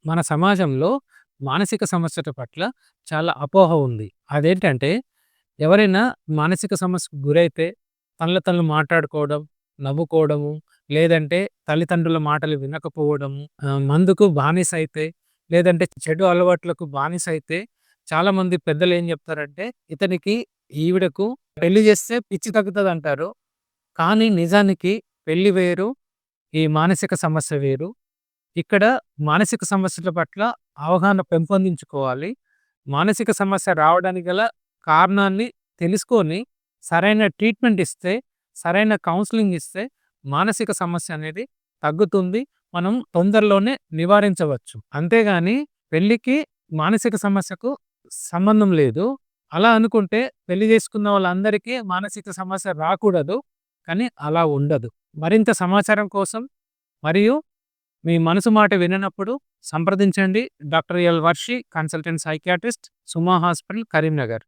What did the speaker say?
మన సమాజంలో మానసిక సమస్యల పట్ల చాలా అపోహ ఉంది. అదేంటంటే ఎవరైనా మానసిక సమస్యకు గురైతే తనలో తనలు మాట్లాడుకోవడం, నవ్వుకోవడము, లేదంటే తల్లిదండ్రుల మాటలు వినకపోవడము, మందుకు బానిసైతే, లేదంటే చెడు అలవాట్లకు బానిసైతే చాలామంది పెద్దలు ఏం చెప్తారంటే, ఇతనికి, ఈవిడకు పెళ్లి చేస్తే పిచ్చి తగ్గుతదంటారు. కానీ నిజానికి పెళ్లి వేరు, ఈ మానసిక సమస్య వేరు. ఇక్కడ మానసిక సమస్యల పట్ల అవగాహన పెంపొందించుకోవాలి. మానసిక సమస్య రావడానికి గల కారణాన్ని తెలుసుకొని, సరైన ట్రీట్మెంట్ ఇస్తే, సరైన కౌన్సెలింగ్ ఇస్తే మానసిక సమస్య అనేది తగ్గుతుంది. మనం తొందరలోనే నివారించవచ్చు. అంతేగాని పెళ్ళికి, మానసిక సమస్యకు సంబంధం లేదు. అలా అనుకుంటే పెళ్లి చేసుకున్న వాళ్ళందరికీ మానసిక సమస్య రాకూడదు. కానీ అలా ఉండదు. మరింత సమాచారం కోసం మరియు మీ మనసు మాట విననప్పుడు సంప్రదించండి. Doctor L Varshi, consultant psychiatrist, Suma hospital, Karimnagar.